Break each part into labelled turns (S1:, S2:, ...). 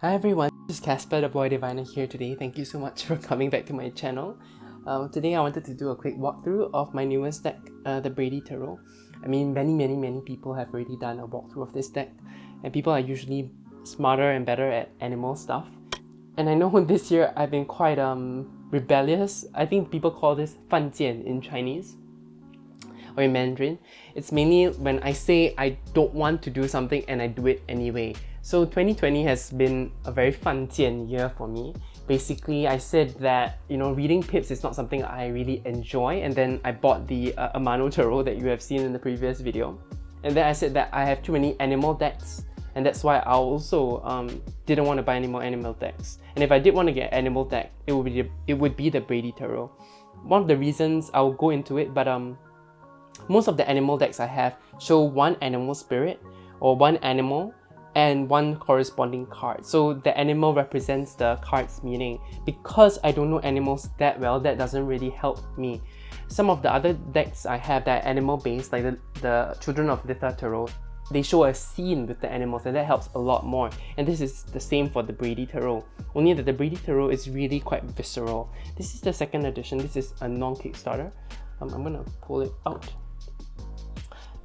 S1: Hi everyone, this is Casper the Boy Diviner here today. Thank you so much for coming back to my channel. Today I wanted to do a quick walkthrough of my newest deck, the Brady Tarot. I mean, many people have already done a walkthrough of this deck, and people are usually smarter and better at animal stuff. And I know this year I've been quite rebellious. I think people call this 犯贱 in Chinese or in Mandarin. It's mainly when I say I don't want to do something and I do it anyway. So 2020 has been a very 犯贱 year for me. Basically, I said that, reading pips is not something I really enjoy, and then I bought the Amano Tarot that you have seen in the previous video. And then I said that I have too many animal decks, and that's why I also didn't want to buy any more animal decks. And if I did want to get an animal deck, it would be the Brady Tarot. One of the reasons, I'll go into it, but most of the animal decks I have show one animal spirit or one animal and one corresponding card. So the animal represents the card's meaning. Because I don't know animals that well, that doesn't really help me. Some of the other decks I have that are animal based, like the Children of Litha Tarot, they show a scene with the animals, and that helps a lot more. And this is the same for the Brady Tarot. Only that the Brady Tarot is really quite visceral. This is the second edition. This is a non-Kickstarter. I'm gonna pull it out.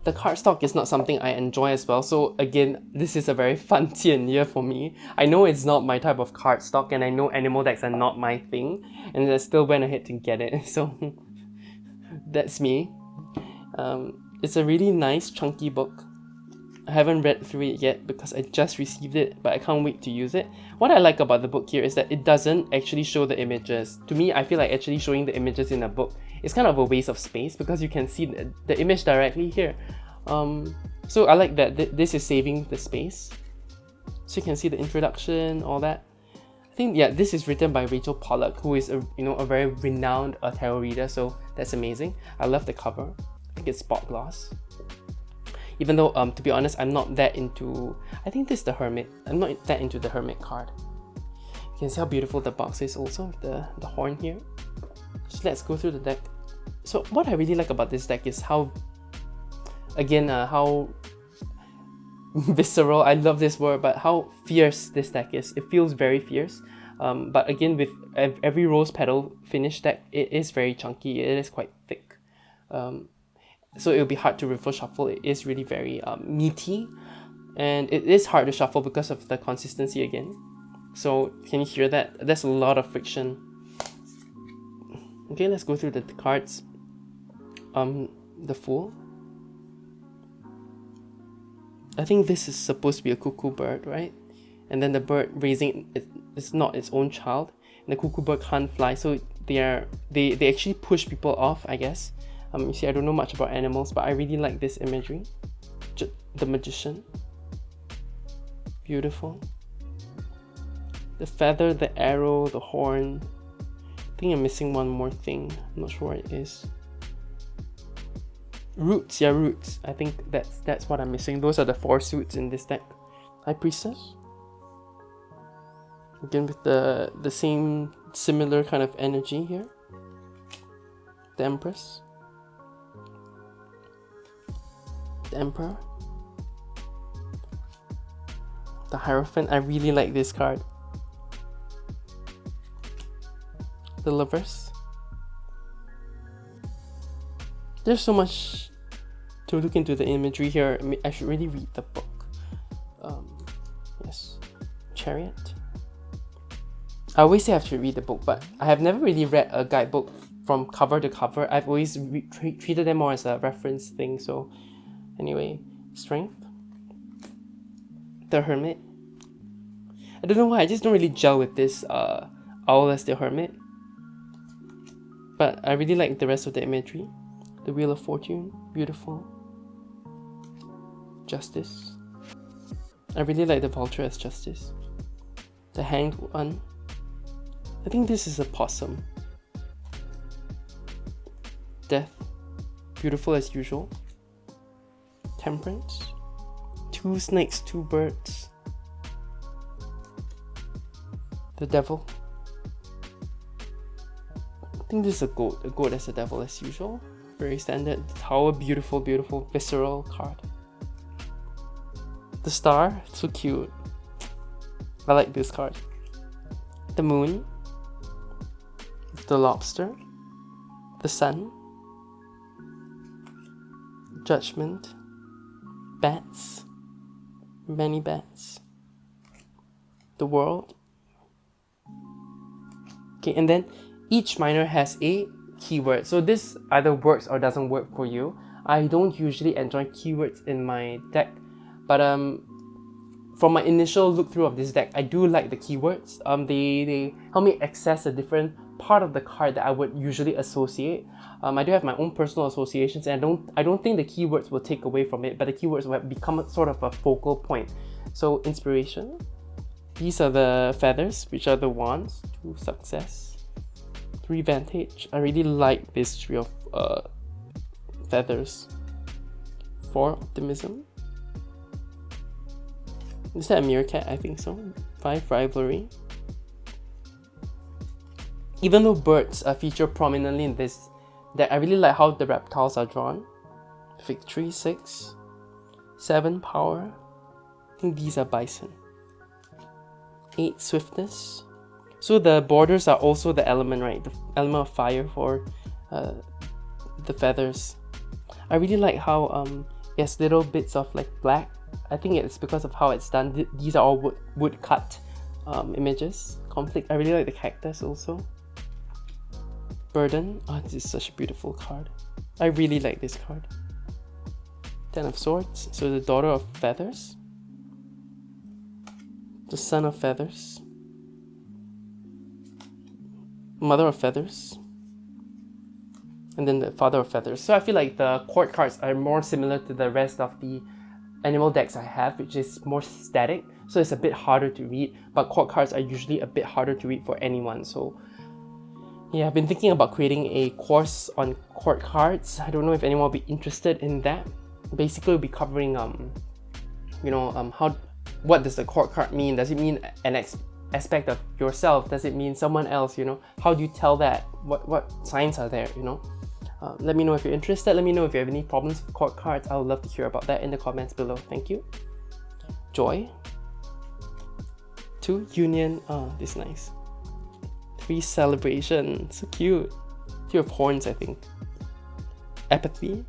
S1: The cardstock is not something I enjoy as well, so again, this is a very 犯贱 year for me. I know it's not my type of cardstock, and I know animal decks are not my thing, and I still went ahead to get it, so that's me. It's a really nice chunky book. I haven't read through it yet because I just received it, but I can't wait to use it. What I like about the book here is that it doesn't actually show the images. To me, I feel like actually showing the images in a book is kind of a waste of space because you can see the image directly here. So I like that this is saving the space. So you can see the introduction, all that. I think, yeah, this is written by Rachel Pollack, who is a very renowned tarot reader, so that's amazing. I love the cover. I think it's spot gloss. Even though, to be honest, I'm not that into... I think this is the Hermit. I'm not that into the Hermit card. You can see how beautiful the box is also, with the horn here. So let's go through the deck. So what I really like about this deck is how... Again, how visceral, I love this word, but how fierce this deck is. It feels very fierce. But again, with every rose petal finish deck, it is very chunky. It is quite thick. So it'll be hard to reverse shuffle. It is really very meaty, and it is hard to shuffle because of the consistency again. So can you hear that? There's a lot of friction. Okay, let's go through the cards. The Fool. I think this is supposed to be a cuckoo bird, right? And then the bird raising it's not its own child. And the cuckoo bird can't fly, so they actually push people off, I guess. You see, I don't know much about animals, but I really like this imagery. The Magician. Beautiful. The feather, the arrow, the horn. I think I'm missing one more thing. I'm not sure what it is. Roots, yeah, roots. I think that's what I'm missing. Those are the 4 suits in this deck. High Priestess. Again with the same similar kind of energy here. The Empress. The Emperor. The Hierophant. I really like this card. The Lovers. There's so much to look into the imagery here. I should really read the book. Yes. Chariot. I always say I have to read the book, but I have never really read a guidebook from cover to cover. I've always treated them more as a reference thing, so... Anyway, Strength. The Hermit. I don't know why, I just don't really gel with this owl as the Hermit. But I really like the rest of the imagery. The Wheel of Fortune, beautiful. Justice. I really like the Vulture as Justice. The Hanged One. I think this is a possum. Death. Beautiful as usual. Temperance. 2 snakes, 2 birds. The Devil. I think this is a goat. A goat as a devil as usual. Very standard. The Tower, beautiful, beautiful, visceral card. The Star, so cute. I like this card. The Moon, the Lobster, the Sun, Judgment, Bats, many bats, the World. Okay, and then each minor has a keyword. So this either works or doesn't work for you. I don't usually enjoy keywords in my deck, but from my initial look through of this deck, I do like the keywords. They help me access a different part of the card that I would usually associate. I do have my own personal associations, and I don't think the keywords will take away from it, but the keywords will become sort of a focal point. So inspiration. These are the feathers, which are the wands. 2 success. 3 vantage. I really like this tree of feathers. 4 optimism. Is that a meerkat? I think so. 5 rivalry. Even though birds feature prominently in this deck, I really like how the reptiles are drawn. Victory 6. 7 power. I think these are bison. 8 swiftness. So the borders are also the element, right? The element of fire for the feathers. I really like how yes, little bits of like black. I think it's because of how it's done. These are all wood cut images. Conflict. I really like the cactus also. Burden. Oh, this is such a beautiful card. I really like this card. 10 of Swords. So the daughter of feathers. The son of feathers. Mother of feathers. And then the father of feathers. So I feel like the court cards are more similar to the rest of the animal decks I have, which is more static. So it's a bit harder to read, but court cards are usually a bit harder to read for anyone. So yeah, I've been thinking about creating a course on court cards. I don't know if anyone will be interested in that. Basically, we'll be covering what does the court card mean? Does it mean an aspect of yourself? Does it mean someone else? How do you tell that? What signs are there? Let me know if you're interested. Let me know if you have any problems with court cards. I would love to hear about that in the comments below. Thank you. Joy. 2 union. Oh, this is nice. 3 celebration. So cute. 2 of horns, I think. Apathy.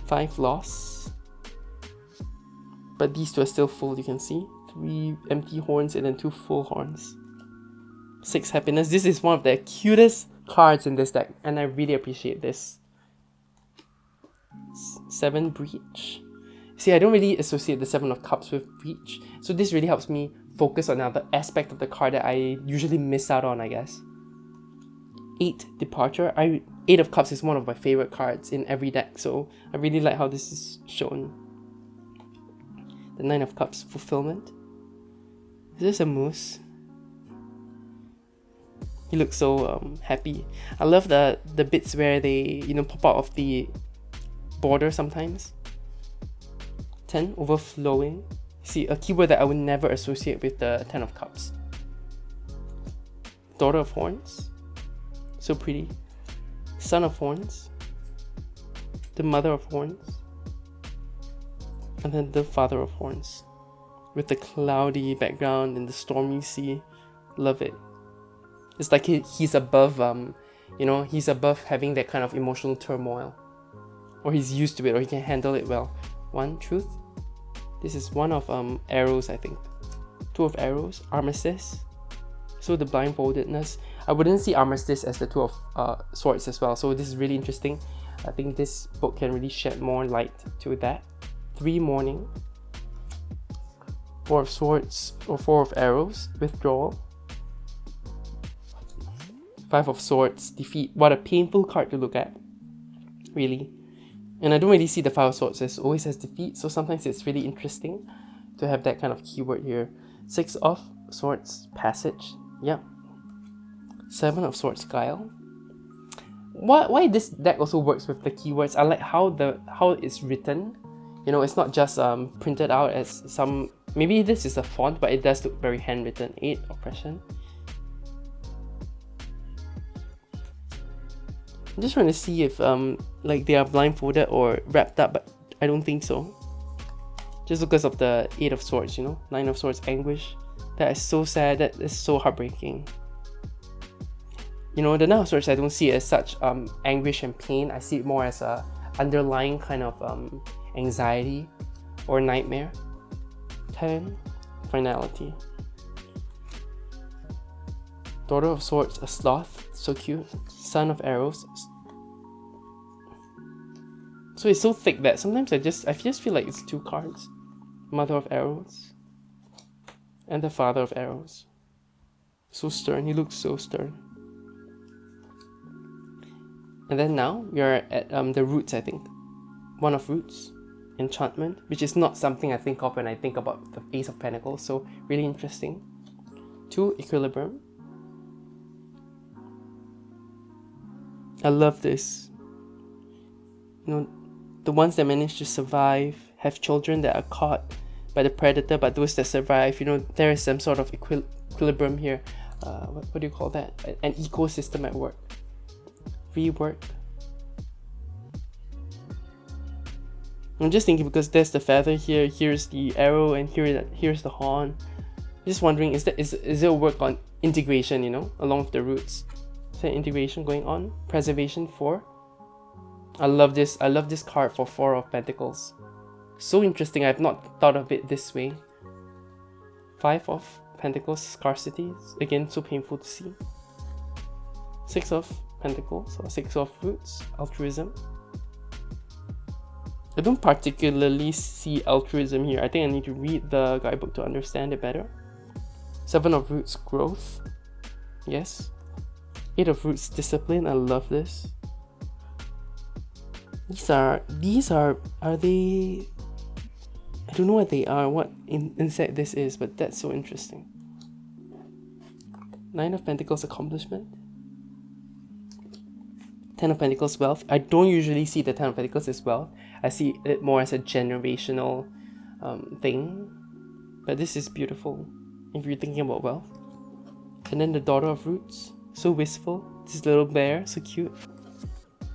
S1: 5 loss. But these 2 are still full, you can see. 3 empty horns and then 2 full horns. 6 happiness. This is one of the cutest cards in this deck, and I really appreciate this. 7 breach. See, I don't really associate the 7 of cups with breach, so this really helps me focus on another aspect of the card that I usually miss out on, I guess. 8 departure. 8 of cups is one of my favorite cards in every deck, so I really like how this is shown. The 9 of cups, fulfillment. Is this a moose? He looks so happy. I love the bits where they pop out of the border sometimes. 10 overflowing. See, a keyword that I would never associate with the 10 of cups. Daughter of horns. So pretty. Son of horns. The mother of horns. And then the father of horns. With the cloudy background and the stormy sea. Love it. It's like he's above, he's above having that kind of emotional turmoil. Or he's used to it, or he can handle it well. 1, truth. This is 1 of arrows, I think. 2 of arrows. Armistice. So the blindfoldedness. I wouldn't see armistice as the 2 of swords as well. So this is really interesting. I think this book can really shed more light to that. 3 mourning. 4 of swords or 4 of arrows. Withdrawal. 5 of swords. Defeat. What a painful card to look at. Really. And I don't really see the 5 of swords as always as defeat. So sometimes it's really interesting to have that kind of keyword here. 6 of swords. Passage. Yeah. 7 of swords. Guile. Why this deck also works with the keywords. I like how it's written. It's not just printed out as some. Maybe this is a font, but it does look very handwritten. 8 oppression. I'm just trying to see if like they are blindfolded or wrapped up, but I don't think so. just because of the Eight of Swords, you know, Nine of Swords, anguish. That is so sad, that is so heartbreaking. You know, the Nine of Swords, I don't see it as such anguish and pain. I see it more as a underlying kind of anxiety or nightmare. 10, finality. Daughter of Swords, a sloth, so cute. Son of Arrows. So it's so thick that sometimes I just feel like it's 2 cards. Mother of Arrows and the Father of Arrows. So stern, he looks so stern. And then now we are at the Roots, I think. One of Roots, enchantment, which is not something I think of when I think about the Ace of Pentacles, so really interesting. 2, equilibrium. I love this. You know, the ones that manage to survive, have children that are caught by the predator, but those that survive, you know, there is some sort of equilibrium here. What do you call that? An ecosystem at work. Rework. I'm just thinking because there's the feather here, here's the arrow, and here's the horn. Just wondering, is there work on integration, you know, along with the roots? Is there integration going on? Preservation 4. I love this card for 4 of Pentacles. So interesting, I've not thought of it this way. 5 of Pentacles, scarcity. Again, so painful to see. 6 of Pentacles, or 6 of Roots, altruism. I don't particularly see altruism here. I think I need to read the guidebook to understand it better. 7 of Roots, growth. Yes. 8 of Roots, discipline. I love this. These are they? I don't know what they are, what insect this is, but that's so interesting. 9 of Pentacles, accomplishment. 10 of Pentacles, wealth. I don't usually see the 10 of Pentacles as wealth. I see it more as a generational thing. But this is beautiful if you're thinking about wealth. And then the Daughter of Roots, so wistful. This little bear, so cute.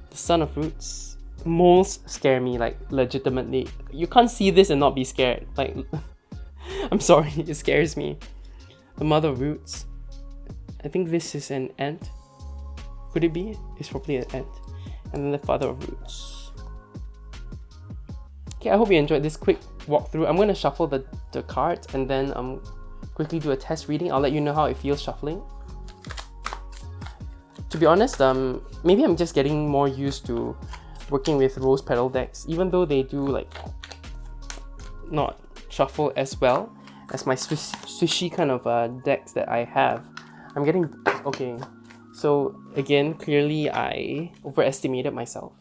S1: The Son of Roots. Moles scare me, like, legitimately. You can't see this and not be scared. Like, I'm sorry, it scares me. The Mother of Roots. I think this is an ant. Could it be? It's probably an ant. And then the Father of Roots. Okay, I hope you enjoyed this quick walkthrough. I'm going to shuffle the cards and then quickly do a test reading. I'll let you know how it feels shuffling. To be honest, maybe I'm just getting more used to working with rose petal decks, even though they do like not shuffle as well as my sushi kind of decks that I have. I'm getting okay. So again, clearly I overestimated myself.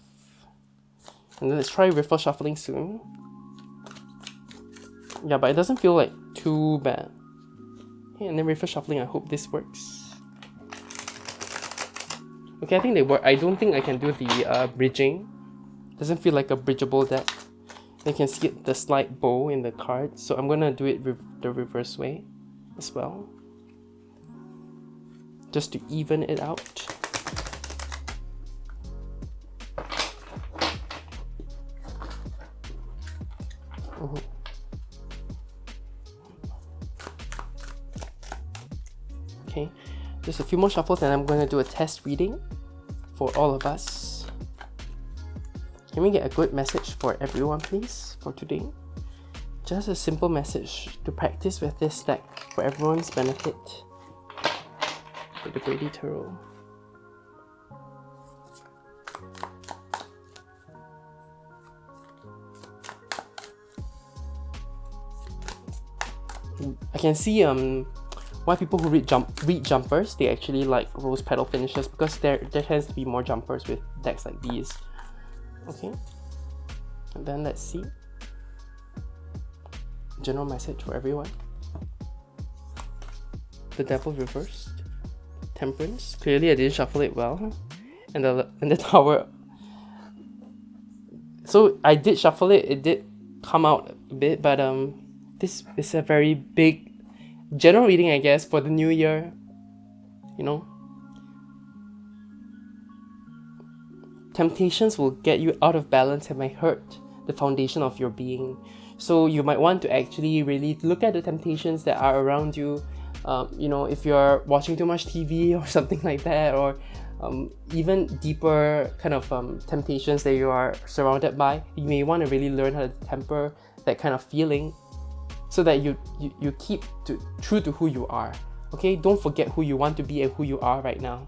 S1: And then let's try riffle shuffling soon. Yeah, but it doesn't feel like too bad. Okay, and then riffle shuffling. I hope this works. Okay, I think they work. I don't think I can do the bridging. Doesn't feel like a bridgeable deck. You can see the slight bow in the card, so I'm gonna do it the reverse way as well, just to even it out. Okay, just a few more shuffles and I'm gonna do a test reading for all of us. Can we get a good message for everyone, please, for today? Just a simple message to practice with this deck for everyone's benefit. For the Brady Tarot. I can see why people who read jumpers, they actually like rose petal finishes, because there tends to be more jumpers with decks like these. Okay, and then let's see. General message for everyone. The Devil reversed. Temperance. Clearly I didn't shuffle it well. And the Tower. So I did shuffle it. It did come out a bit, but this is a very big general reading, I guess, for the new year. You know, temptations will get you out of balance and may hurt the foundation of your being. So you might want to actually really look at the temptations that are around you. You know, if you're watching too much TV or something like that, or even deeper kind of temptations that you are surrounded by, you may want to really learn how to temper that kind of feeling so that you keep true to who you are. Okay, don't forget who you want to be and who you are right now.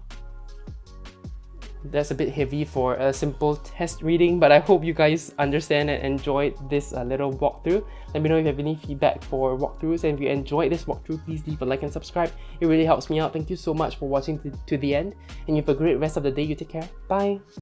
S1: That's a bit heavy for a simple test reading, but I hope you guys understand and enjoyed this little walkthrough. Let me know if you have any feedback for walkthroughs, and if you enjoyed this walkthrough, please leave a like and subscribe. It really helps me out. Thank you so much for watching to the end, and you have a great rest of the day. You take care. Bye.